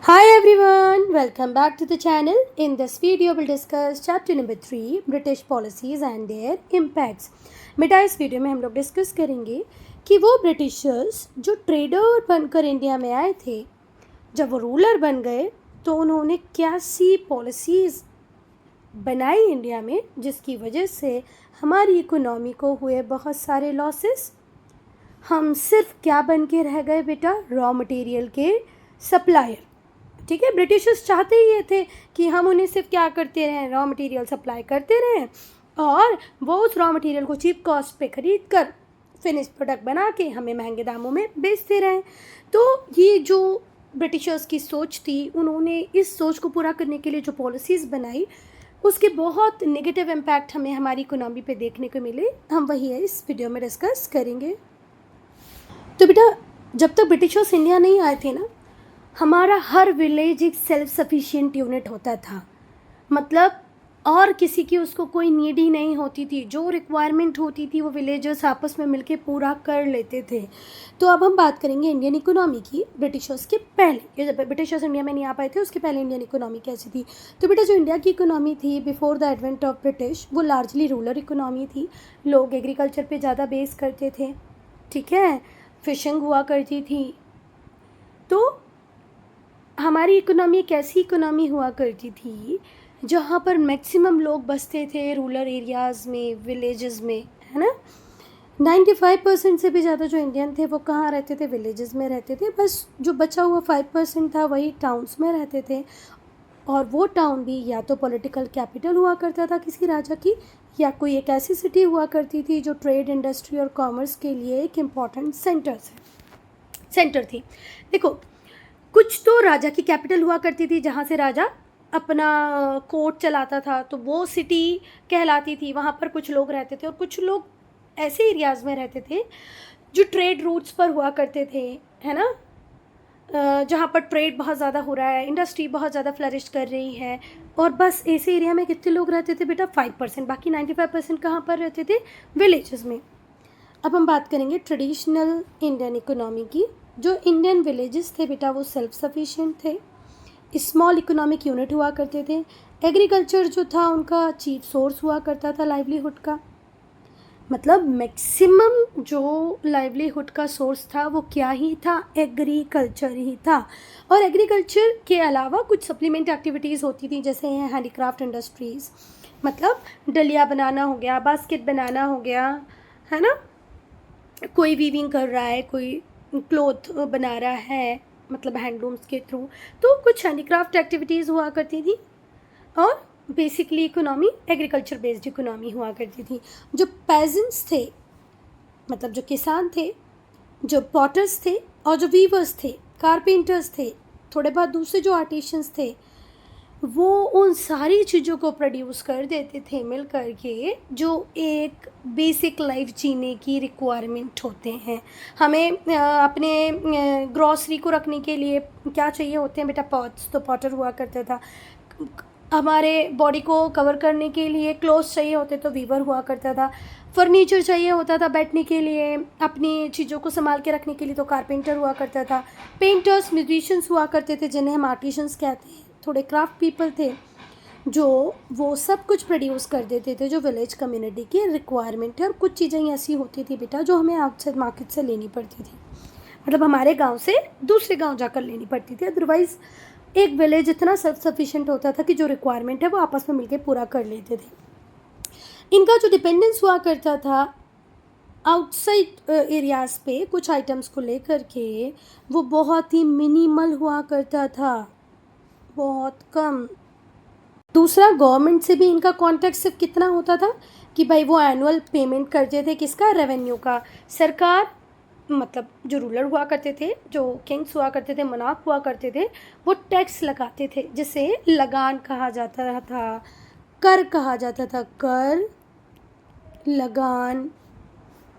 Hi everyone, welcome back to the channel. In this video, we'll discuss chapter number 3, British policies and their impacts. बेटा इस video में हम लोग discuss करेंगे कि वो ब्रिटिशर्स जो ट्रेडर बनकर इंडिया में आए थे, जब वो रूलर बन गए तो उन्होंने क्या सी पॉलिसीज़ बनाई इंडिया में जिसकी वजह से हमारी इकोनॉमी को हुए बहुत सारे लॉसेस। हम सिर्फ क्या बन के रह गए बेटा, रॉ मटेरियल के सप्लायर। ठीक है, ब्रिटिशर्स चाहते ही ये थे कि हम उन्हें सिर्फ क्या करते रहें, रॉ मटेरियल सप्लाई करते रहें और वो उस रॉ मटेरियल को चीप कॉस्ट पे ख़रीद कर फिनिश प्रोडक्ट बना के हमें महंगे दामों में बेचते रहें। तो ये जो ब्रिटिशर्स की सोच थी, उन्होंने इस सोच को पूरा करने के लिए जो पॉलिसीज़ बनाई उसके बहुत नेगेटिव इम्पैक्ट हमें हमारी इकोनॉमी पे देखने को मिले। हम वही है इस वीडियो में डिस्कस करेंगे। तो बेटा, जब तक ब्रिटिशर्स इंडिया नहीं आए थे ना, हमारा हर विलेज एक सेल्फ सफिशिएंट यूनिट होता था। मतलब और किसी की उसको कोई नीड ही नहीं होती थी। जो रिक्वायरमेंट होती थी वो विलेजर्स आपस में मिलके पूरा कर लेते थे। तो अब हम बात करेंगे इंडियन इकोनॉमी की ब्रिटिशर्स के पहले। ये जब ब्रिटिशर्स इंडिया में नहीं आ पाए थे उसके पहले इंडियन इकोनॉमी कैसी थी। तो बेटा, जो इंडिया की इकोनॉमी थी before the advent of British, वो लार्जली रूरल इकोनॉमी थी। लोग एग्रीकल्चर पे ज़्यादा बेस करते थे। ठीक है, फिशिंग हुआ करती थी। तो हमारी इकोनॉमी एक ऐसी इकोनॉमी हुआ करती थी जहाँ पर मैक्सिमम लोग बसते थे रूरल एरियाज़ में, विलेजेस में, है ना। 95% से भी ज़्यादा जो इंडियन थे वो कहाँ रहते थे, विलेजेस में रहते थे। बस जो बचा हुआ 5% था वही टाउन्स में रहते थे। और वो टाउन भी या तो पॉलिटिकल कैपिटल हुआ करता था किसी राजा की, या कोई एक ऐसी सिटी हुआ करती थी जो ट्रेड, इंडस्ट्री और कॉमर्स के लिए एक इम्पॉर्टेंट सेंटर थी। देखो, कुछ तो राजा की कैपिटल हुआ करती थी जहाँ से राजा अपना कोर्ट चलाता था, तो वो सिटी कहलाती थी। वहाँ पर कुछ लोग रहते थे और कुछ लोग ऐसे एरियाज़ में रहते थे जो ट्रेड रूट्स पर हुआ करते थे, है ना। जहाँ पर ट्रेड बहुत ज़्यादा हो रहा है, इंडस्ट्री बहुत ज़्यादा फ्लरिश कर रही है। और बस ऐसे एरिया में कितने लोग रहते थे बेटा, 5%। बाकी 95% कहाँ पर रहते थे, विलेजेस में। अब हम बात करेंगे ट्रेडिशनल इंडियन इकोनॉमी की। जो इंडियन विलेजेस थे बेटा, वो सेल्फ सफिशिएंट थे, स्मॉल इकोनॉमिक यूनिट हुआ करते थे। एग्रीकल्चर जो था उनका चीफ सोर्स हुआ करता था लाइवलीहुड का। मतलब मैक्सिमम जो लाइवलीहुड का सोर्स था वो क्या ही था, एग्रीकल्चर ही था। और एग्रीकल्चर के अलावा कुछ सप्लीमेंट एक्टिविटीज़ होती थी, जैसे हैंडीक्राफ्ट इंडस्ट्रीज़। मतलब डलिया बनाना हो गया, बास्केट बनाना हो गया, है ना। कोई वीविंग कर रहा है, कोई क्लोथ बना रहा है, मतलब हैंडलूम्स के थ्रू। तो कुछ हैंडीक्राफ्ट एक्टिविटीज़ हुआ करती थी और basically economy agriculture based economy हुआ करती थी। जो पेजेंट्स थे, मतलब जो किसान थे, जो पॉटर्स थे और जो वीवर्स थे, कारपेंटर्स थे, थोड़े बहुत दूसरे जो आर्टिशंस थे, वो उन सारी चीज़ों को प्रोड्यूस कर देते थे मिल कर के, जो एक बेसिक लाइफ जीने की रिक्वायरमेंट होते हैं। हमें अपने ग्रॉसरी को रखने के लिए क्या चाहिए होते हैं बेटा, पॉट्स। तो पॉटर हुआ करता था। हमारे बॉडी को कवर करने के लिए क्लोथ्स चाहिए होते तो वीवर हुआ करता था। फर्नीचर चाहिए होता था बैठने के लिए, अपनी चीज़ों को संभाल के रखने के लिए, तो कारपेंटर हुआ करता था। पेंटर्स, म्यूजिशियंस हुआ करते थे जिन्हें हम आर्टिशंस कहते हैं। थोड़े क्राफ्ट पीपल थे जो वो सब कुछ प्रोड्यूस कर देते थे जो विलेज कम्युनिटी की रिक्वायरमेंट है। और कुछ चीज़ें ऐसी होती थी बेटा जो हमें आउटसाइड मार्केट से लेनी पड़ती थी, मतलब हमारे गांव से दूसरे गांव जाकर लेनी पड़ती थी। अदरवाइज़ एक विलेज इतना सेल्फ सफिशिएंट होता था कि जो रिक्वायरमेंट है वो आपस में मिलकर पूरा कर लेते थे। इनका जो डिपेंडेंस हुआ करता था आउटसाइड एरियाज़ पे कुछ आइटम्स को लेकर के, वो बहुत ही मिनिमल हुआ करता था, बहुत कम। दूसरा, गवर्नमेंट से भी इनका कॉन्टैक्ट सिर्फ कितना होता था कि भाई वो एनुअल पेमेंट करते थे, किसका, रेवेन्यू का। सरकार, मतलब जो रूलर हुआ करते थे, जो किंग्स हुआ करते थे, मनार्क हुआ करते थे, वो टैक्स लगाते थे जिसे लगान कहा जाता था, कर कहा जाता था। कर, लगान,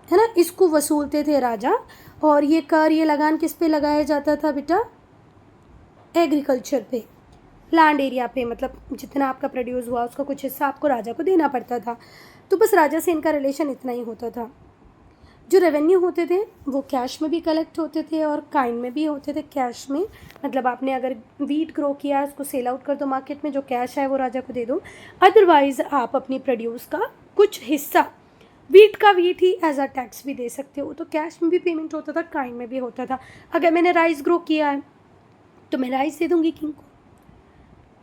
है ना, इसको वसूलते थे राजा। और ये कर, ये लगान किस पे लगाया जाता था बेटा, एग्रीकल्चर पे, लैंड एरिया पे। मतलब जितना आपका प्रोड्यूस हुआ उसका कुछ हिस्सा आपको राजा को देना पड़ता था। तो बस राजा से इनका रिलेशन इतना ही होता था। जो रेवेन्यू होते थे वो कैश में भी कलेक्ट होते थे और काइंड में भी होते थे। कैश में मतलब आपने अगर वीट ग्रो किया है उसको सेल आउट कर दो मार्केट में, जो कैश है वो राजा को दे दो। अदरवाइज़ आप अपनी प्रोड्यूस का कुछ हिस्सा, वीट का वीट ही एज अ टैक्स भी दे सकते हो। तो कैश में भी पेमेंट होता था, काइंड में भी होता था। अगर मैंने राइस ग्रो किया है तो मैं राइस दे दूँगी किंग को,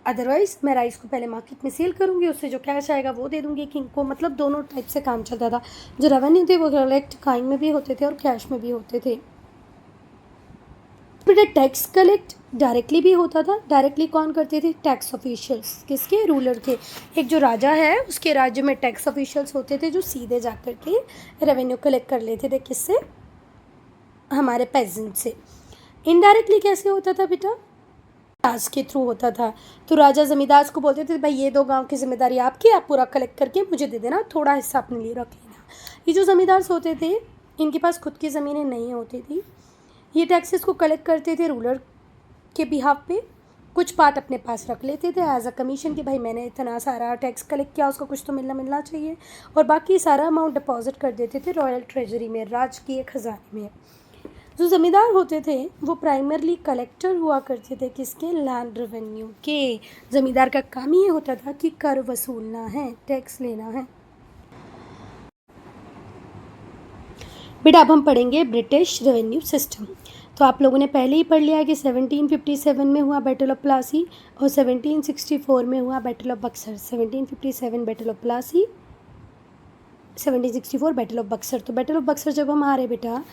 अदरवाइज़ मैं राइस को पहले मार्केट में सेल करूँगी, उससे जो कैश आएगा वो दे दूँगी किंग को। मतलब दोनों टाइप से काम चलता था। जो रेवेन्यू थे वो कलेक्ट काइंड में भी होते थे और कैश में भी होते थे। फिर टैक्स कलेक्ट डायरेक्टली भी होता था। डायरेक्टली कौन करते थे? Tax officials. किसके? रूलर के। एक जो राजा है उसके राज्य में टैक्स ऑफिशियल्स होते थे जो सीधे जा कर के रेवेन्यू कलेक्ट कर लेते थे। किससे? हमारे पेजेंट से। इनडायरेक्टली कैसे होता था बेटा? जमींदार के थ्रू होता था। तो राजा जमींदार को बोलते थे भाई ये 2 गांव की जिम्मेदारी आपकी, आप पूरा कलेक्ट करके मुझे दे देना, थोड़ा हिस्सा अपने लिए रख लेना। ये जो जमींदार होते थे इनके पास खुद की ज़मीनें नहीं होती थी। ये टैक्सेस को कलेक्ट करते थे रूलर के बिहाफ पे, कुछ पार्ट अपने पास रख लेते थे एज अ कमीशन कि भाई मैंने इतना सारा टैक्स कलेक्ट किया, उसको कुछ तो मिलना चाहिए, और बाकी सारा अमाउंट डिपॉजिट कर देते थे रॉयल ट्रेजरी में, राजकीय खजाने में। जो ज़मींदार होते थे वो प्राइमरली कलेक्टर हुआ करते थे। किसके? लैंड रेवेन्यू के। ज़मींदार का काम ये होता था कि कर वसूलना है, टैक्स लेना है। बेटा अब हम पढ़ेंगे ब्रिटिश रेवेन्यू सिस्टम। तो आप लोगों ने पहले ही पढ़ लिया है कि 1757 में हुआ बैटल ऑफ प्लासी और 1764 में हुआ battle of Buxar. 1757 battle of Plassey, 1764 battle of Buxar. तो बैटल ऑफ बक्सर जब हम हारे बेटा,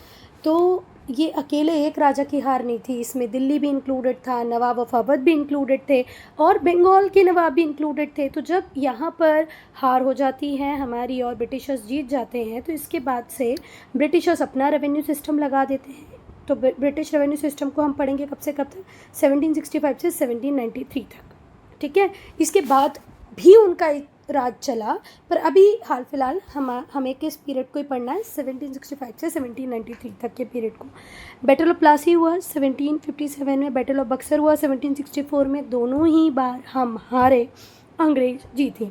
तो ये अकेले एक राजा की हार नहीं थी, इसमें दिल्ली भी इंक्लूडेड था, नवाब ऑफ अवध भी इंक्लूडेड थे और बंगाल के नवाब भी इंक्लूडेड थे। तो जब यहाँ पर हार हो जाती है हमारी और ब्रिटिशर्स जीत जाते हैं, तो इसके बाद से ब्रिटिशर्स अपना रेवेन्यू सिस्टम लगा देते हैं। तो ब्रिटिश रेवेन्यू सिस्टम को हम पढ़ेंगे कब से कब तक? 1765 से 1793 तक। ठीक है, इसके बाद भी उनका एक राज चला, पर अभी हाल फिलहाल हमें किस पीरियड को ही पढ़ना है? 1765 से 1793 तक के पीरियड को। बैटल ऑफ प्लासी हुआ 1757 में, बैटल ऑफ बक्सर हुआ 1764 में। दोनों ही बार हम हारे, अंग्रेज जीते।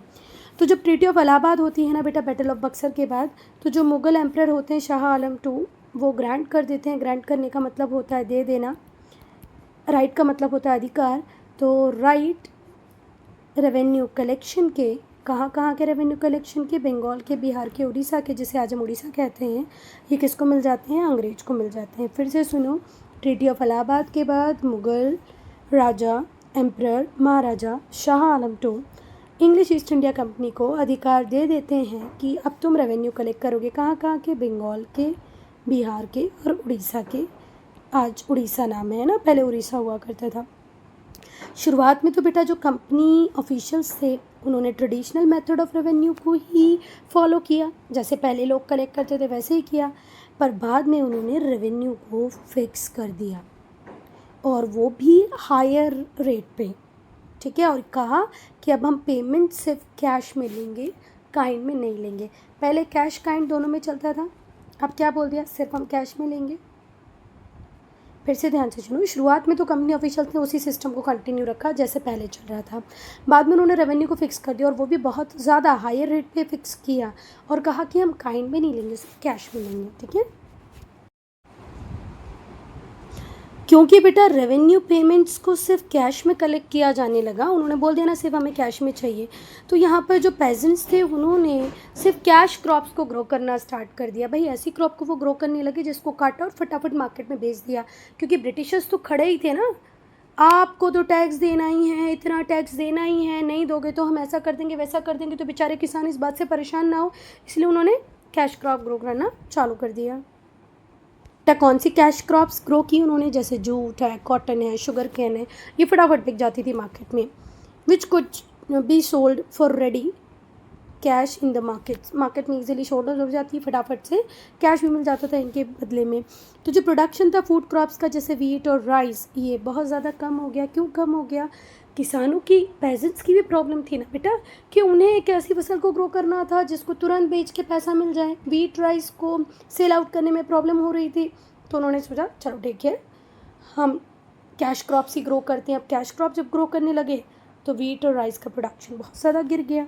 तो जब ट्रीटी ऑफ इलाहाबाद होती है ना बेटा बैटल ऑफ बक्सर के बाद, तो जो मुग़ल एम्परर होते हैं शाह आलम II, वो ग्रांट कर देते हैं। ग्रांट करने का मतलब होता है दे देना, राइट का मतलब होता है अधिकार। तो राइट रेवेन्यू कलेक्शन के, कहाँ के रेवेन्यू कलेक्शन के? बंगाल के, बिहार के, उड़ीसा के, जिसे आज हम उड़ीसा कहते हैं, ये किसको मिल जाते हैं? अंग्रेज को मिल जाते हैं। फिर से सुनो, ट्रीटी ऑफ इलाहाबाद के बाद मुग़ल राजा, एम्परर, महाराजा Shah Alam II English east India company को अधिकार दे देते हैं कि अब तुम रेवेन्यू कलेक्ट करोगे। कहाँ के? बंगाल के, बिहार के और उड़ीसा के। आज उड़ीसा नाम है ना, पहले उड़ीसा हुआ करता था। शुरुआत में तो बेटा जो कंपनी ऑफिशियल्स थे उन्होंने ट्रेडिशनल मेथड ऑफ रेवेन्यू को ही फॉलो किया, जैसे पहले लोग कलेक्ट करते थे वैसे ही किया, पर बाद में उन्होंने रेवेन्यू को फिक्स कर दिया और वो भी हायर रेट पे। ठीक है, और कहा कि अब हम पेमेंट सिर्फ कैश में लेंगे, काइंड में नहीं लेंगे। पहले कैश काइंड दोनों में चलता था, अब क्या बोल दिया? सिर्फ हम कैश में लेंगे। फिर से ध्यान से सुनो, शुरुआत में तो कंपनी ऑफिशियल्स ने उसी सिस्टम को कंटिन्यू रखा जैसे पहले चल रहा था। बाद में उन्होंने रेवेन्यू को फिक्स कर दिया और वो भी बहुत ज़्यादा हायर रेट पे फिक्स किया और कहा कि हम काइंड में नहीं लेंगे, सिर्फ कैश में लेंगे। ठीक है, क्योंकि बेटा रेवेन्यू पेमेंट्स को सिर्फ कैश में कलेक्ट किया जाने लगा, उन्होंने बोल दिया ना सिर्फ हमें कैश में चाहिए, तो यहाँ पर जो पेजेंट्स थे उन्होंने सिर्फ कैश क्रॉप्स को ग्रो करना स्टार्ट कर दिया। भाई ऐसी क्रॉप को वो ग्रो करने लगे जिसको काटा और फटाफट मार्केट में बेच दिया, क्योंकि ब्रिटिशर्स तो खड़े ही थे ना, आपको तो टैक्स देना ही है, इतना टैक्स देना ही है, नहीं दोगे तो हम ऐसा कर देंगे वैसा कर देंगे। तो बेचारे किसान इस बात से परेशान ना हो, इसलिए उन्होंने कैश क्रॉप ग्रो करना चालू कर दिया। कौन सी कैश क्रॉप्स ग्रो की उन्होंने? जैसे जूट है, कॉटन है, शुगर कैन है, ये फटाफट बिक जाती थी मार्केट में। Which could be sold for ready cash in the market में ईजिली सोल्ड हो जाती है, फटाफट से कैश भी मिल जाता था इनके बदले में। तो जो प्रोडक्शन था फूड क्रॉप्स का, जैसे वीट और राइस, ये बहुत ज़्यादा कम हो गया। क्यों कम हो गया? किसानों की, पेजेंट्स की भी प्रॉब्लम थी ना बेटा, कि उन्हें एक ऐसी फसल को ग्रो करना था जिसको तुरंत बेच के पैसा मिल जाए। वीट राइस को सेल आउट करने में प्रॉब्लम हो रही थी, तो उन्होंने सोचा चलो ठीक है हम कैश क्रॉप्स ही ग्रो करते हैं। अब कैश क्रॉप जब ग्रो करने लगे तो वीट और राइस का प्रोडक्शन बहुत ज़्यादा गिर गया।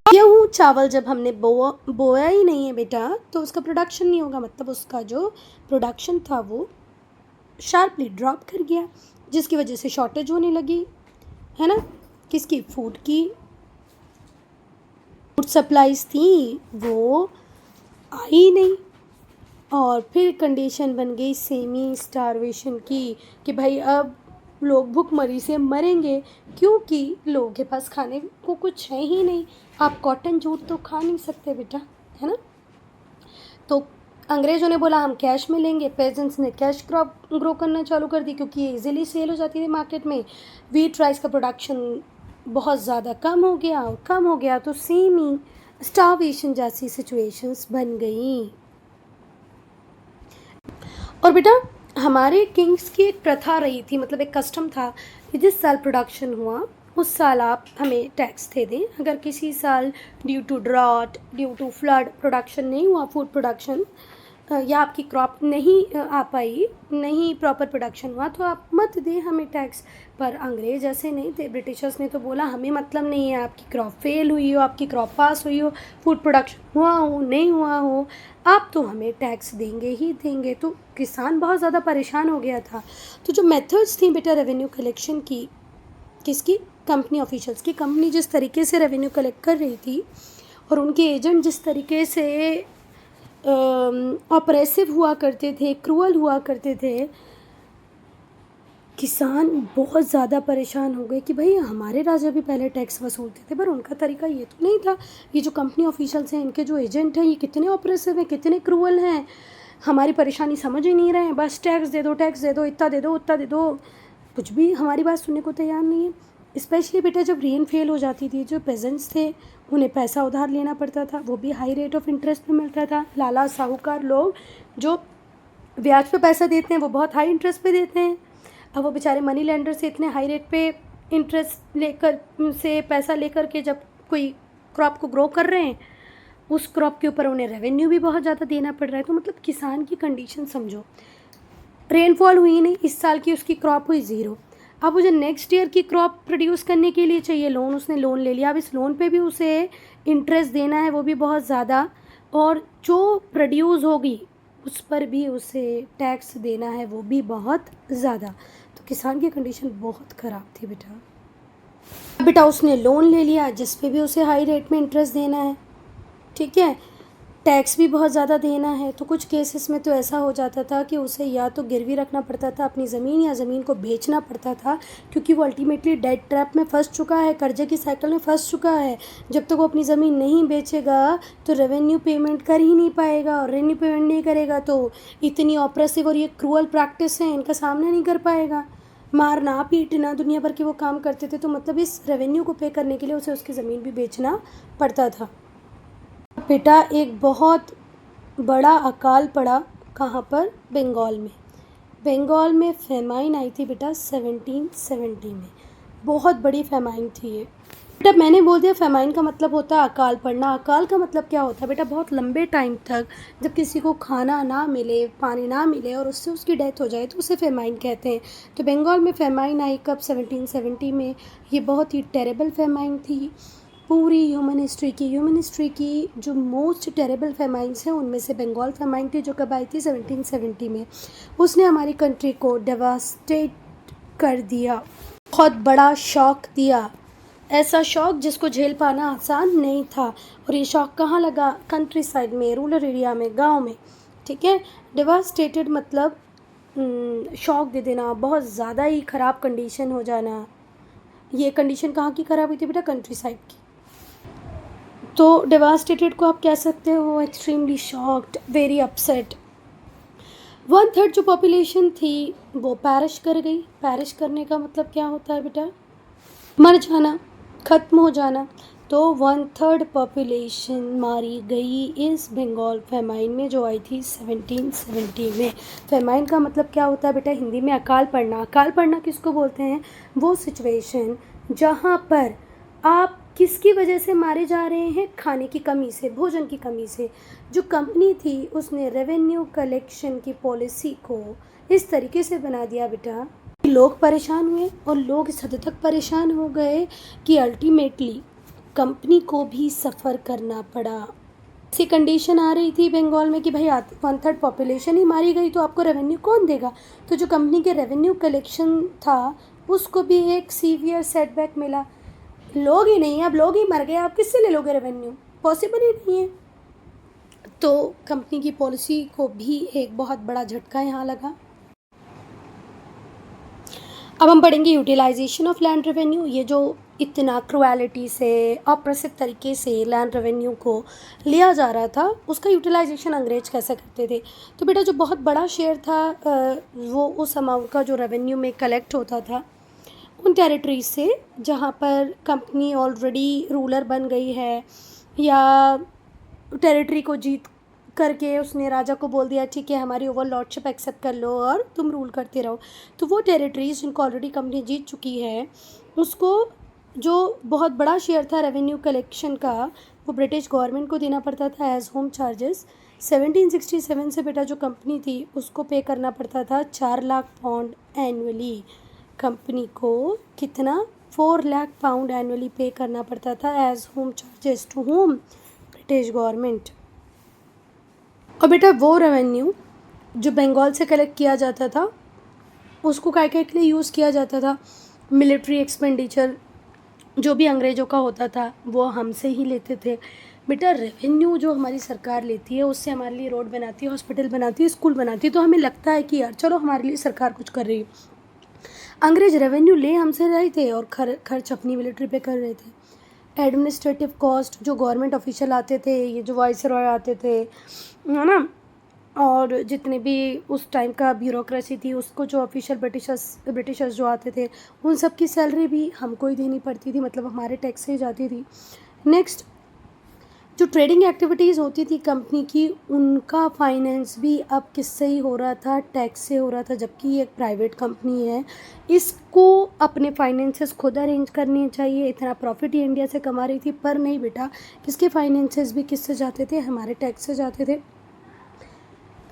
गेहूँ चावल जब हमने बोया ही नहीं है बेटा तो उसका प्रोडक्शन नहीं होगा, मतलब उसका जो प्रोडक्शन था वो शार्पली ड्रॉप कर गया, जिसकी वजह से शॉर्टेज होने लगी, है ना। किसकी? फूड की। फूड सप्लाईज थी वो आई नहीं, और फिर कंडीशन बन गई सेमी स्टारवेशन की कि भाई अब लोग भूखमरी से मरेंगे, क्योंकि लोगों के पास खाने को कुछ है ही नहीं। आप कॉटन जूट तो खा नहीं सकते बेटा, है ना। तो अंग्रेज़ों ने बोला हम कैश में लेंगे, पेजेंट्स ने कैश क्रॉप ग्रो करना चालू कर दी, क्योंकि ये इजीली सेल हो जाती थी मार्केट में। व्हीट राइस का प्रोडक्शन बहुत ज़्यादा कम हो गया, और कम हो गया तो सेमी स्टारवेशन जैसी सिचुएशंस बन गई। और बेटा हमारे किंग्स की एक प्रथा रही थी, मतलब एक कस्टम था कि जिस साल प्रोडक्शन हुआ उस साल आप हमें टैक्स दे दें। अगर किसी साल due to drought, due to flood production नहीं हुआ, फूड प्रोडक्शन या आपकी क्रॉप नहीं आ पाई, नहीं प्रॉपर प्रोडक्शन हुआ, तो आप मत दें हमें टैक्स। पर अंग्रेज ऐसे नहीं थे, ब्रिटिशर्स ने तो बोला हमें मतलब नहीं है आपकी क्रॉप फेल हुई हो, आपकी क्रॉप पास हुई हो, फूड प्रोडक्शन हुआ हो नहीं हुआ हो, आप तो हमें टैक्स देंगे ही देंगे। तो किसान बहुत ज़्यादा परेशान हो गया था। तो जो मेथड्स थी बेटा रेवेन्यू कलेक्शन की, किसकी? कंपनी ऑफिशियल्स की। कंपनी जिस तरीके से रेवेन्यू कलेक्ट कर रही थी और उनके एजेंट जिस तरीके से ऑपरेसिव हुआ करते थे, क्रूअल हुआ करते थे, किसान बहुत ज़्यादा परेशान हो गए कि भाई हमारे राजा भी पहले टैक्स वसूलते थे, पर उनका तरीका ये तो नहीं था। ये जो कंपनी ऑफिशियल्स हैं, इनके जो एजेंट हैं, ये कितने ऑपरेसिव हैं, कितने क्रूअल हैं, हमारी परेशानी समझ ही नहीं रहे हैं, बस टैक्स दे दो, टैक्स दे दो, इतना दे दो, उतना दे दो, कुछ भी हमारी बात सुनने को तैयार नहीं है। स्पेशली बेटा जब रेन फेल हो जाती थी, जो पेजेंट्स थे उन्हें पैसा उधार लेना पड़ता था, वो भी हाई रेट ऑफ इंटरेस्ट में मिलता था। लाला साहूकार लोग जो ब्याज पे पैसा देते हैं वो बहुत हाई इंटरेस्ट पे देते हैं। अब वो बेचारे मनी लेंडर से इतने हाई रेट पे इंटरेस्ट लेकर से पैसा लेकर के जब कोई क्रॉप को ग्रो कर रहे हैं, उस क्रॉप के ऊपर उन्हें रेवेन्यू भी बहुत ज़्यादा देना पड़ रहा है। तो मतलब किसान की कंडीशन समझो, रेनफॉल हुई नहीं, इस साल की उसकी क्रॉप हुई ज़ीरो। अब मुझे नेक्स्ट ईयर की क्रॉप प्रोड्यूस करने के लिए चाहिए लोन, उसने लोन ले लिया, अब इस लोन पे भी उसे इंटरेस्ट देना है, वो भी बहुत ज़्यादा, और जो प्रोड्यूस होगी उस पर भी उसे टैक्स देना है, वो भी बहुत ज़्यादा। तो किसान की कंडीशन बहुत ख़राब थी बेटा उसने लोन ले लिया जिस पे भी उसे हाई रेट में इंटरेस्ट देना है, ठीक है, टैक्स भी बहुत ज़्यादा देना है। तो कुछ केसेस में तो ऐसा हो जाता था कि उसे या तो गिरवी रखना पड़ता था अपनी ज़मीन, या ज़मीन को बेचना पड़ता था, क्योंकि वो अल्टीमेटली डेट ट्रैप में फंस चुका है, कर्जे की साइकिल में फंस चुका है। जब तक वो अपनी ज़मीन नहीं बेचेगा तो रेवेन्यू पेमेंट कर ही नहीं पाएगा, और रेवेन्यू पेमेंट नहीं करेगा तो इतनी ऑपरेसिव और ये क्रूअल प्रैक्टिस है, इनका सामना नहीं कर पाएगा। मारना पीटना दुनिया भर के वो काम करते थे, तो मतलब इस रेवेन्यू को पे करने के लिए उसे उसकी ज़मीन भी बेचना पड़ता था। बेटा एक बहुत बड़ा अकाल पड़ा, कहाँ पर? बंगाल में। बंगाल में फेमाइन आई थी बेटा 1770 में, बहुत बड़ी फेमाइन थी ये। बेटा मैंने बोल दिया फेमाइन का मतलब होता है अकाल पड़ना। अकाल का मतलब क्या होता है बेटा? बहुत लंबे टाइम तक जब किसी को खाना ना मिले, पानी ना मिले और उससे उसकी डेथ हो जाए तो उसे फेमाइन कहते हैं। तो बंगाल में फेमाइन आई कब? 1770 में। ये बहुत ही टेरेबल फेमाइन थी। पूरी ह्यूमन हिस्ट्री की जो मोस्ट टेरेबल फेमाइंस हैं उनमें से बंगाल फेमाइन थी, जो कब आई थी? 1770 में। उसने हमारी कंट्री को डेवास्टेट कर दिया, बहुत बड़ा शॉक दिया, ऐसा शॉक जिसको झेल पाना आसान नहीं था। और ये शॉक कहाँ लगा? कंट्री साइड में, रूरल एरिया में, गांव में, ठीक है। डेवास्टेटेड मतलब शॉक दे देना, बहुत ज़्यादा ही ख़राब कंडीशन हो जाना। ये कंडीशन कहाँ की ख़राब हुई थी बेटा? कंट्री साइड की। तो डेवास्टेटेड को आप कह सकते हो एक्सट्रीमली शॉक्ड, वेरी अपसेट। 1/3 जो पॉपुलेशन थी वो पैरिश कर गई। पैरिश करने का मतलब क्या होता है बेटा? मर जाना, ख़त्म हो जाना। तो 1/3 पॉपुलेशन मारी गई इस बंगाल फेमाइन में जो आई थी 1770 में। फेमाइन का मतलब क्या होता है बेटा? हिंदी में अकाल पड़ना। अकाल पड़ना किसको बोलते हैं? वो सिचुएशन जहाँ पर आप किसकी वजह से मारे जा रहे हैं? खाने की कमी से, भोजन की कमी से। जो कंपनी थी उसने रेवेन्यू कलेक्शन की पॉलिसी को इस तरीके से बना दिया बेटा, लोग परेशान हुए, और लोग इस हद तक परेशान हो गए कि अल्टीमेटली कंपनी को भी सफ़र करना पड़ा। ऐसी कंडीशन आ रही थी बंगाल में कि भाई 1/3 पॉपुलेशन ही मारी गई तो आपको रेवेन्यू कौन देगा। तो जो कंपनी के रेवेन्यू कलेक्शन था उसको भी एक सीवियर सेटबैक मिला। लोग ही नहीं, अब लोग ही मर गए, आप किससे ले लोगे रेवेन्यू, पॉसिबल ही नहीं है। तो कंपनी की पॉलिसी को भी एक बहुत बड़ा झटका यहाँ लगा। अब हम पढ़ेंगे यूटिलाइजेशन ऑफ लैंड रेवेन्यू। ये जो इतना क्रुएलिटी से अप्रसिद्ध तरीके से लैंड रेवेन्यू को लिया जा रहा था उसका यूटिलाइजेशन अंग्रेज कैसे करते थे। तो बेटा जो बहुत बड़ा शेयर था वो उस अमाउंट का जो रेवेन्यू में कलेक्ट होता था उन टेरिटरीज से जहाँ पर कंपनी ऑलरेडी रूलर बन गई है या टेरिटरी को जीत करके उसने राजा को बोल दिया ठीक है हमारी ओवर लॉर्डशिप एक्सेप्ट कर लो और तुम रूल करते रहो। तो वो टेरिटरीज जिनको ऑलरेडी कंपनी जीत चुकी है उसको जो बहुत बड़ा शेयर था रेवेन्यू कलेक्शन का वो ब्रिटिश गवर्नमेंट को देना पड़ता था एज होम चार्जेस। 1767 से बेटा जो कंपनी थी उसको पे करना पड़ता था 4 लाख पाउंड एनुअली। कंपनी को कितना 4 लाख पाउंड एनुअली पे करना पड़ता था as home charges to home British government. और बेटा वो रेवेन्यू जो बंगाल से कलेक्ट किया जाता था उसको काय के लिए यूज़ किया जाता था। मिलिट्री एक्सपेंडिचर जो भी अंग्रेज़ों का होता था वो हमसे ही लेते थे। बेटा रेवेन्यू जो हमारी सरकार लेती है उससे हमारे लिए रोड बनाती है, हॉस्पिटल बनाती है, स्कूल बनाती है, तो हमें लगता है कि यार चलो हमारे लिए सरकार कुछ कर रही है। अंग्रेज़ रेवेन्यू ले हमसे रहे थे और खर्च अपनी मिलिट्री पे कर रहे थे। एडमिनिस्ट्रेटिव कॉस्ट जो गवर्नमेंट ऑफिशियल आते थे, ये जो वाइसरॉय आते थे, है ना, और जितने भी उस टाइम का ब्यूरोक्रेसी थी उसको जो ऑफिशियल ब्रिटिशर्स जो आते थे उन सब की सैलरी भी हमको ही देनी पड़ती थी, मतलब हमारे टैक्स से ही जाती थी। नेक्स्ट जो ट्रेडिंग एक्टिविटीज़ होती थी कंपनी की उनका फाइनेंस भी अब किससे ही हो रहा था, टैक्स से हो रहा था, जबकि ये एक प्राइवेट कंपनी है। इसको अपने फाइनेंसेस खुद अरेंज करने चाहिए। इतना प्रॉफिट ये इंडिया से कमा रही थी पर नहीं बेटा, इसके फाइनेंसेस भी किससे जाते थे, हमारे टैक्स से जाते थे।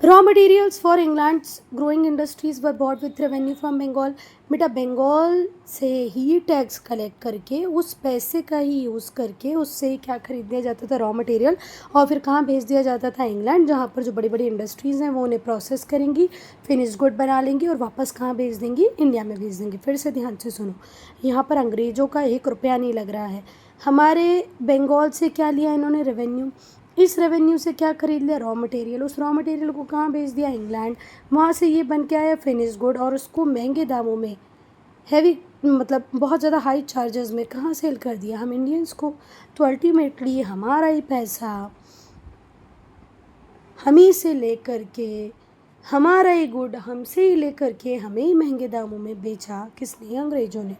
Raw materials for England's growing industries were bought with revenue from Bengal. बेटा बंगाल से ही टैक्स कलेक्ट करके उस पैसे का ही यूज़ करके उससे ही क्या खरीद दिया जाता था, रॉ मटेरियल, और फिर कहाँ भेज दिया जाता था, इंग्लैंड, जहाँ पर जो बड़ी बड़ी इंडस्ट्रीज़ हैं वो उन्हें प्रोसेस करेंगी, फिनिश गुड बना लेंगी और वापस कहाँ भेज देंगी, इंडिया में भेज देंगी। फिर से ध्यान से सुनो, यहाँ पर अंग्रेज़ों का 1 रुपया नहीं लग रहा है। हमारे बंगाल से क्या लिया इन्होंने, रेवेन्यू। इस रेवेन्यू से क्या खरीद लिया, रॉ मटेरियल। उस रॉ मटेरियल को कहाँ भेज दिया, इंग्लैंड। वहाँ से ये बन के आया फिनिश गुड और उसको महंगे दामों में, हैवी मतलब बहुत ज़्यादा हाई चार्जेस में कहाँ सेल कर दिया, हम इंडियंस को। तो अल्टीमेटली हमारा ही पैसा हम ही से लेकर के, हमारा ही गुड हमसे ही लेकर के हमें ही महंगे दामों में बेचा किसने, अंग्रेज़ों ने।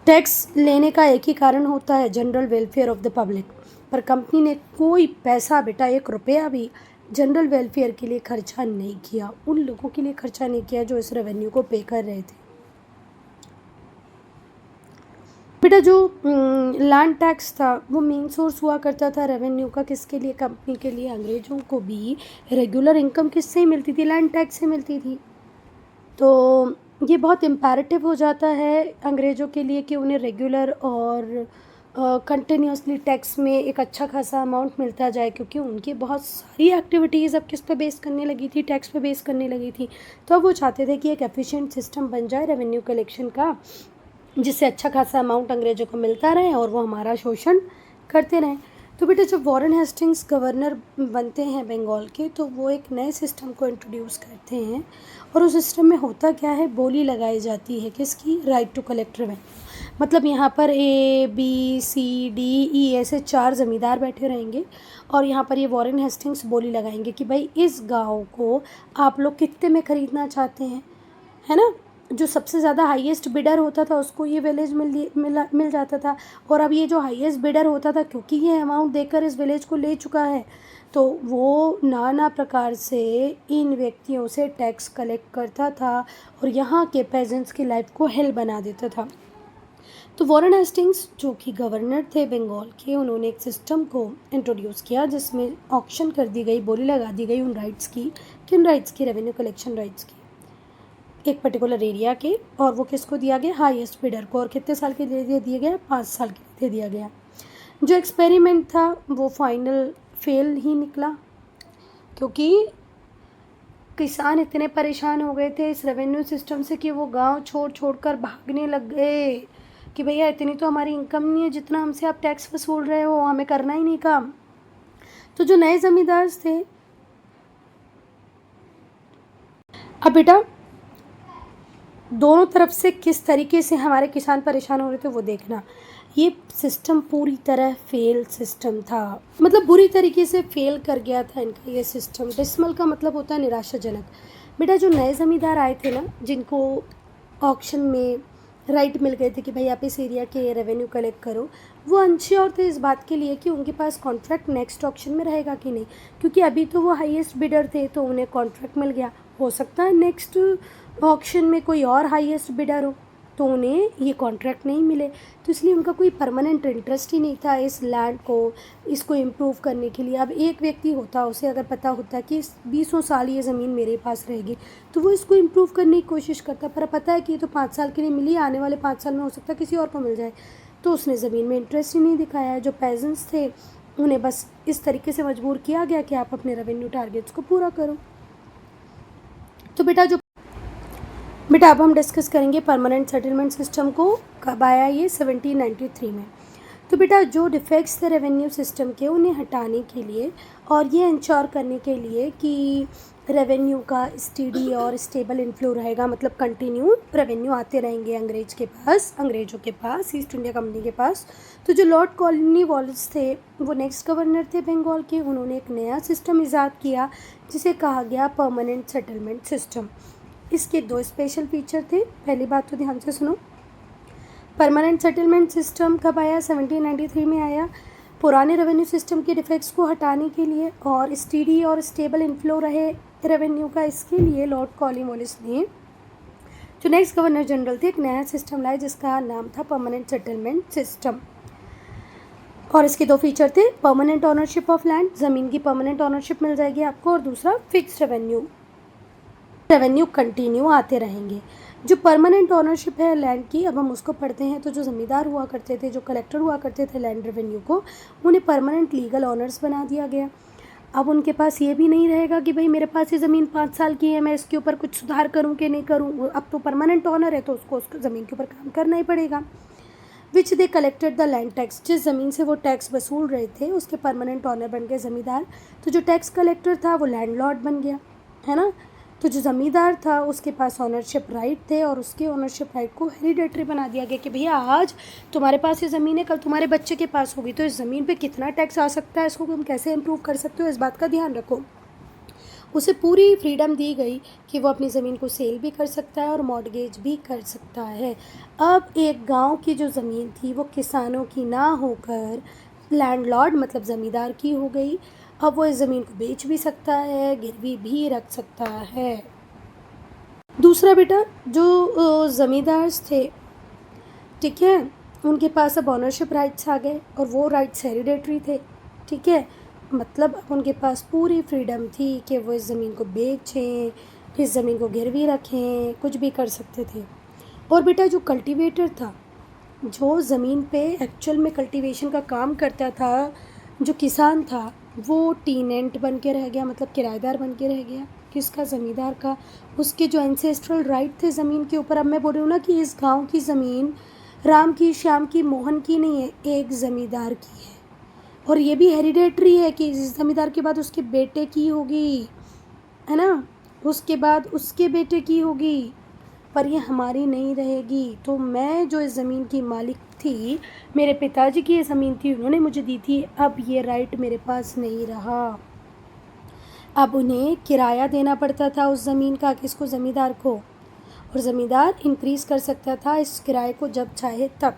टैक्स लेने का एक ही कारण होता है, general welfare of the public, पर कंपनी ने कोई पैसा बेटा 1 रुपया भी जनरल वेलफेयर के लिए खर्चा नहीं किया, उन लोगों के लिए खर्चा नहीं किया जो इस रेवेन्यू को पे कर रहे थे। बेटा जो लैंड टैक्स था वो मेन सोर्स हुआ करता था रेवेन्यू का, किसके लिए, कंपनी के लिए। अंग्रेज़ों को भी रेगुलर इनकम किससे मिलती थी, लैंड टैक्स से मिलती थी। तो ये बहुत इम्पेरेटिव हो जाता है अंग्रेज़ों के लिए कि उन्हें रेगुलर और कंटिन्यूसली टैक्स में एक अच्छा खासा अमाउंट मिलता जाए, क्योंकि उनकी बहुत सारी एक्टिविटीज़ अब किस पे बेस करने लगी थी, टैक्स पे बेस करने लगी थी। तो अब वो चाहते थे कि एक एफिशिएंट सिस्टम बन जाए रेवेन्यू कलेक्शन का, जिससे अच्छा खासा अमाउंट अंग्रेज़ों को मिलता रहे और वो हमारा शोषण करते रहें। तो बेटा जब वॉरेन हेस्टिंग्स गवर्नर बनते हैं बंगाल के तो वो एक नए सिस्टम को इंट्रोड्यूस करते हैं, और उस सिस्टम में होता क्या है, बोली लगाई जाती है किसकी, राइट टू कलेक्ट रेवेन्यू। मतलब यहाँ पर ABCDE ऐसे 4 ज़मींदार बैठे रहेंगे और यहाँ पर ये वॉरेन हेस्टिंग्स बोली लगाएंगे कि भाई इस गांव को आप लोग कितने में ख़रीदना चाहते हैं, है ना। जो सबसे ज़्यादा हाईएस्ट बिडर होता था उसको ये विलेज मिल जाता था। और अब ये जो हाईएस्ट बिडर होता था, क्योंकि ये अमाउंट देकर इस विलेज को ले चुका है, तो वो नाना प्रकार से इन व्यक्तियों से टैक्स कलेक्ट करता था और यहाँ के पेजेंट्स की लाइफ को हेल बना देता था। तो वॉरेन हेस्टिंग्स जो कि गवर्नर थे बंगाल के, उन्होंने एक सिस्टम को इंट्रोड्यूस किया जिसमें ऑक्शन कर दी गई, बोली लगा दी गई उन राइट्स की, किन राइट्स की, रेवेन्यू कलेक्शन राइट्स की। एक पर्टिकुलर एरिया के, और वो किसको दिया गया, हाईएस्ट बिडर को, और कितने साल के लिए दिया गया, 5 साल के लिए दे दिया गया। जो एक्सपेरिमेंट था वो फाइनल फेल ही निकला, क्योंकि किसान इतने परेशान हो गए थे इस रेवेन्यू सिस्टम से कि वो गांव छोड़ कर भागने लग गए कि भैया इतनी तो हमारी इनकम नहीं है जितना हमसे आप टैक्स वसूल रहे हो, हमें करना ही नहीं काम। तो जो नए ज़मींदार थे, अब बेटा दोनों तरफ से किस तरीके से हमारे किसान परेशान हो रहे थे वो देखना। ये सिस्टम पूरी तरह फेल सिस्टम था, मतलब बुरी तरीके से फेल कर गया था इनका ये सिस्टम। डिसमल का मतलब होता है निराशाजनक। बेटा जो नए ज़मींदार आए थे ना, जिनको ऑक्शन में राइट मिल गए थे कि भाई आप इस एरिया के रेवेन्यू कलेक्ट करो, वो अनश्योर थे इस बात के लिए कि उनके पास कॉन्ट्रैक्ट नेक्स्ट ऑक्शन में रहेगा कि नहीं, क्योंकि अभी तो वो हाईएस्ट बिडर थे तो उन्हें कॉन्ट्रैक्ट मिल गया। हो सकता है नेक्स्ट ऑक्शन में कोई और हाईएस्ट बिडर हो तो उन्हें ये कॉन्ट्रैक्ट नहीं मिले, तो इसलिए उनका कोई परमानेंट इंटरेस्ट ही नहीं था इस लैंड को, इसको इम्प्रूव करने के लिए। अब एक व्यक्ति होता, उसे अगर पता होता कि 20 साल ये ज़मीन मेरे पास रहेगी तो वो इसको इम्प्रूव करने की कोशिश करता, पर पता है कि ये तो 5 साल के लिए मिली, आने वाले 5 साल में हो सकता है किसी और को मिल जाए, तो उसने ज़मीन में इंटरेस्ट ही नहीं दिखाया। जो पेजेंट्स थे उन्हें बस इस तरीके से मजबूर किया गया कि आप अपने रेवेन्यू टारगेट्स को पूरा करो। तो बेटा अब हम डिस्कस करेंगे परमानेंट सेटलमेंट सिस्टम को कब आया, ये 1793 में। तो बेटा जो डिफेक्ट्स थे रेवेन्यू सिस्टम के उन्हें हटाने के लिए और ये इंश्योर करने के लिए कि रेवेन्यू का स्टेडी और स्टेबल इनफ्लो रहेगा, मतलब कंटिन्यू रेवेन्यू आते रहेंगे अंग्रेज़ों के पास, ईस्ट इंडिया कंपनी के पास। तो जो लॉर्ड कॉर्नवालिस थे वो नेक्स्ट गवर्नर थे बंगाल के, उन्होंने एक नया सिस्टम ईजाद किया जिसे कहा गया परमानेंट सेटलमेंट सिस्टम। इसके 2 स्पेशल फीचर थे। पहली बात तो ध्यान से सुनो, परमानेंट सेटलमेंट सिस्टम कब आया, 1793 में आया। पुराने रेवेन्यू सिस्टम के डिफेक्ट्स को हटाने के लिए और स्टेडी और स्टेबल इनफ्लो रहे रेवेन्यू का, इसके लिए लॉर्ड कॉर्नवालिस ने, जो नेक्स्ट गवर्नर जनरल थे, एक नया सिस्टम लाया जिसका नाम था परमानेंट सेटलमेंट सिस्टम। और इसके 2 फीचर थे, परमानेंट ऑनरशिप ऑफ लैंड, ज़मीन की परमानेंट ऑनरशिप मिल जाएगी आपको, और दूसरा फिक्स रेवेन्यू कंटिन्यू आते रहेंगे। जो परमानेंट ऑनरशिप है लैंड की, अब हम उसको पढ़ते हैं। तो जो ज़मींदार हुआ करते थे, जो कलेक्टर हुआ करते थे लैंड रेवेन्यू को, उन्हें परमानेंट लीगल ऑनर्स बना दिया गया। अब उनके पास ये भी नहीं रहेगा कि भाई मेरे पास ये ज़मीन 5 साल की है, मैं इसके ऊपर कुछ सुधार करूँ कि नहीं करूँ, अब तो परमानेंट ऑनर है तो उसको ज़मीन के ऊपर काम करना ही पड़ेगा। Which they collected the land tax, जिस ज़मीन से वो टैक्स वसूल रहे थे उसके परमानेंट ऑनर बन गए ज़मींदार। तो जो टैक्स कलेक्टर था वो लैंडलॉर्ड बन गया, है ना। तो जो ज़मींदार था उसके पास ऑनरशिप राइट थे और उसके ऑनरशिप राइट को हेरिडेटरी बना दिया गया कि भैया आज तुम्हारे पास ये ज़मीन है, कल तुम्हारे बच्चे के पास होगी, तो इस ज़मीन पे कितना टैक्स आ सकता है, इसको तुम कैसे इम्प्रूव कर सकते हो, इस बात का ध्यान रखो। उसे पूरी फ्रीडम दी गई कि वो अपनी ज़मीन को सेल भी कर सकता है और मॉर्गेज भी कर सकता है। अब एक गांव की जो ज़मीन थी वो किसानों की ना होकर लैंडलॉर्ड मतलब ज़मींदार की हो गई। अब वो इस ज़मीन को बेच भी सकता है, गिरवी भी रख सकता है। दूसरा बेटा, जो ज़मींदार थे, ठीक है, उनके पास अब ऑनरशिप राइट्स आ गए और वो राइट्स हेरिडेटरी थे, ठीक है। मतलब अब उनके पास पूरी फ्रीडम थी कि वो इस ज़मीन को बेचें, इस ज़मीन को गिरवी रखें, कुछ भी कर सकते थे। और बेटा जो कल्टीवेटर था, जो ज़मीन पे एक्चुअल में कल्टीवेशन का काम करता था, जो किसान था, वो टीनेंट बन के रह गया, मतलब किराएदार बन के रह गया। किसका, ज़मींदार का। उसके जो एंसेस्ट्रल राइट थे ज़मीन के ऊपर, अब मैं बोल रही हूँ ना कि इस गांव की ज़मीन राम की, श्याम की, मोहन की नहीं है, एक ज़मींदार की है। और ये भी हेरिडेटरी है कि इस ज़मींदार के बाद उसके बेटे की होगी, है ना, उसके बाद उसके बेटे की होगी, पर ये हमारी नहीं रहेगी। तो मैं जो इस ज़मीन की मालिक थी, मेरे पिताजी की ये ज़मीन थी, उन्होंने मुझे दी थी, अब ये राइट मेरे पास नहीं रहा। अब उन्हें किराया देना पड़ता था उस ज़मीन का, किसको, ज़मींदार को, और ज़मींदार इंक्रीज़ कर सकता था इस किराए को जब चाहे तब।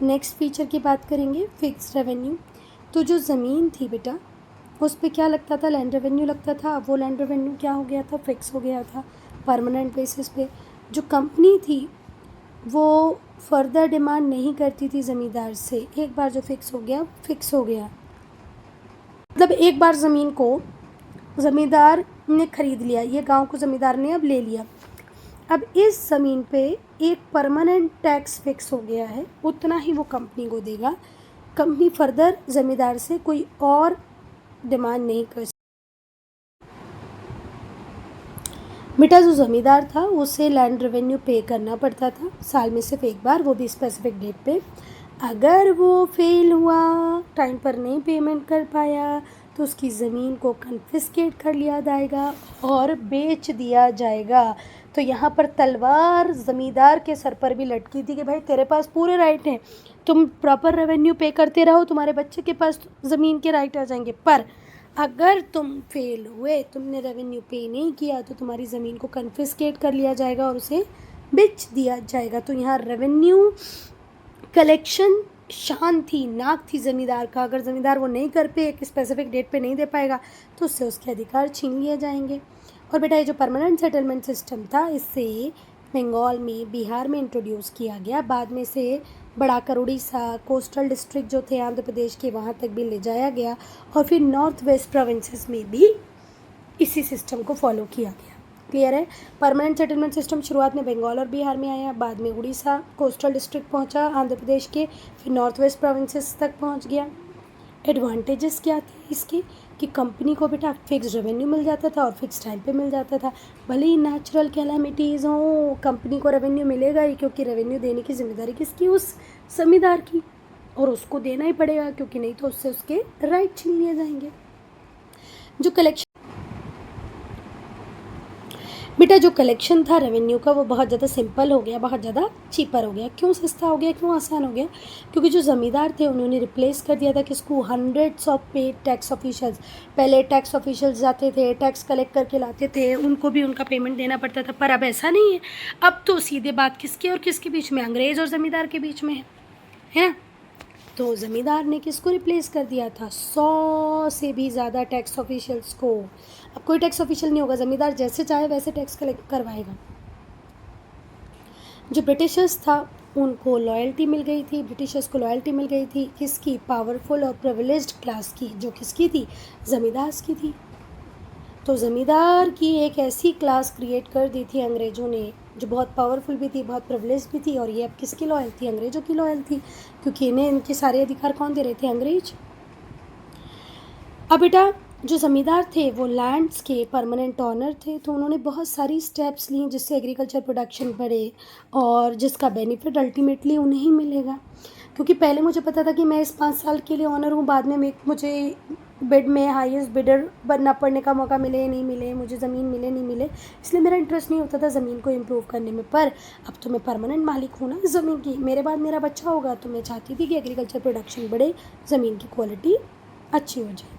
नेक्स्ट फीचर की बात करेंगे, फिक्स रेवेन्यू। तो जो ज़मीन थी बेटा, उस पर क्या लगता था, लैंड रेवेन्यू लगता था। अब वो लैंड रेवेन्यू क्या हो गया था, फिक्स हो गया था परमानेंट बेसिस पे। जो कंपनी थी वो फर्दर डिमांड नहीं करती थी ज़मींदार से, एक बार जो फिक्स हो गया फिक्स हो गया। मतलब एक बार ज़मीन को ज़मींदार ने ख़रीद लिया, ये गांव को ज़मींदार ने अब ले लिया, अब इस ज़मीन पे एक परमानेंट टैक्स फिक्स हो गया है, उतना ही वो कंपनी को देगा। कंपनी फर्दर ज़मींदार से कोई और डिमांड नहीं कर सकती। बेटा जो ज़मींदार था उसे लैंड रेवेन्यू पे करना पड़ता था साल में सिर्फ एक बार, वो भी स्पेसिफिक डेट पे। अगर वो फेल हुआ, टाइम पर नहीं पेमेंट कर पाया, तो उसकी ज़मीन को कन्फिस्केट कर लिया जाएगा और बेच दिया जाएगा। तो यहाँ पर तलवार ज़मींदार के सर पर भी लटकी थी कि भाई तेरे पास पूरे राइट हैं, तुम प्रॉपर रेवेन्यू पे करते रहो, तुम्हारे बच्चे के पास ज़मीन के राइट आ जाएंगे, पर अगर तुम फेल हुए, तुमने रेवेन्यू पे नहीं किया, तो तुम्हारी ज़मीन को कन्फिस्केट कर लिया जाएगा और उसे बेच दिया जाएगा। तो यहाँ रेवेन्यू कलेक्शन शान थी, नाक थी ज़मींदार का। अगर ज़मींदार वो नहीं कर पे, एक स्पेसिफिक डेट पे नहीं दे पाएगा, तो उससे उसके अधिकार छीन लिए जाएंगे। और बेटा ये जो परमानेंट सेटलमेंट सिस्टम था, इससे बंगाल में, बिहार में इंट्रोड्यूस किया गया। बाद में से बढ़ाकर उड़ीसा, कोस्टल डिस्ट्रिक्ट जो थे आंध्र प्रदेश के, वहाँ तक भी ले जाया गया। और फिर नॉर्थ वेस्ट प्रोविंसेस में भी इसी सिस्टम को फॉलो किया गया। क्लियर है? परमानेंट सेटलमेंट सिस्टम शुरुआत में बंगाल और बिहार में आया, बाद में उड़ीसा, कोस्टल डिस्ट्रिक्ट पहुंचा आंध्र प्रदेश के, फिर नॉर्थ वेस्ट प्रोविंसेस तक पहुंच गया। एडवांटेजेस क्या थे इसके कि कंपनी को बेटा फिक्स रेवेन्यू मिल जाता था और फिक्स टाइम पे मिल जाता था। भले ही नेचुरल कैलामिटीज़ हों, कंपनी को रेवेन्यू मिलेगा ही, क्योंकि रेवेन्यू देने की जिम्मेदारी किसकी? उस ज़मींदार की, और उसको देना ही पड़ेगा, क्योंकि नहीं तो उससे उसके राइट छीन लिए जाएंगे। जो कलेक्शन बेटा जो कलेक्शन था रेवेन्यू का, वो बहुत ज़्यादा सिंपल हो गया, बहुत ज़्यादा चीपर हो गया। क्यों सस्ता हो गया, क्यों आसान हो गया? क्योंकि जो ज़मींदार थे उन्होंने रिप्लेस कर दिया था किसको? Hundreds of paid tax officials. पहले टैक्स ऑफिशियल्स जाते थे, टैक्स कलेक्ट करके लाते थे, उनको भी उनका पेमेंट देना पड़ता था, पर अब ऐसा नहीं है। अब तो सीधे बात किसके और किसके बीच में? अंग्रेज़ और ज़मींदार के बीच में है ना? तो ज़मींदार ने किसको रिप्लेस कर दिया था? 100 से भी ज़्यादा टैक्स ऑफिशियल्स को। अब कोई टैक्स ऑफिशियल नहीं होगा, ज़मींदार जैसे चाहे वैसे टैक्स कलेक्ट करवाएगा। जो ब्रिटिशर्स था उनको लॉयल्टी मिल गई थी, ब्रिटिशर्स को लॉयल्टी मिल गई थी किसकी? पावरफुल और प्रिविलेज्ड क्लास की, जो किसकी थी? ज़मींदार की थी। तो ज़मींदार की एक ऐसी क्लास क्रिएट कर दी थी अंग्रेज़ों ने, जो बहुत पावरफुल भी थी, बहुत प्रिविलेज भी थी, और ये अब किसकी लॉयल थी? अंग्रेज़ों की लॉयल थी, क्योंकि इन्हें इनके सारे अधिकार कौन दे रहे थे? अंग्रेज। अब बेटा जो ज़मींदार थे वो लैंड्स के परमानेंट ऑनर थे, तो उन्होंने बहुत सारी स्टेप्स ली जिससे एग्रीकल्चर प्रोडक्शन बढ़े और जिसका बेनिफिट अल्टीमेटली उन्हें ही मिलेगा। क्योंकि पहले मुझे पता था कि मैं इस 5 साल के लिए ऑनर हूँ, बाद में मुझे बिड में हाईएस्ट बिडर बनना पड़ने का मौका मिले नहीं मिले, मुझे ज़मीन मिले नहीं मिले, इसलिए मेरा इंटरेस्ट नहीं होता था ज़मीन को इम्प्रूव करने में। पर अब तो मैं परमानेंट मालिक हूँ ना इस ज़मीन की, मेरे बाद मेरा बच्चा होगा, तो मैं चाहती थी कि एग्रीकल्चर प्रोडक्शन बढ़े, ज़मीन की क्वालिटी अच्छी हो जाए।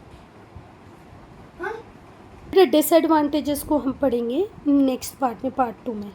डिसएडवांटेजेस को हम पढ़ेंगे नेक्स्ट पार्ट में, पार्ट 2 में।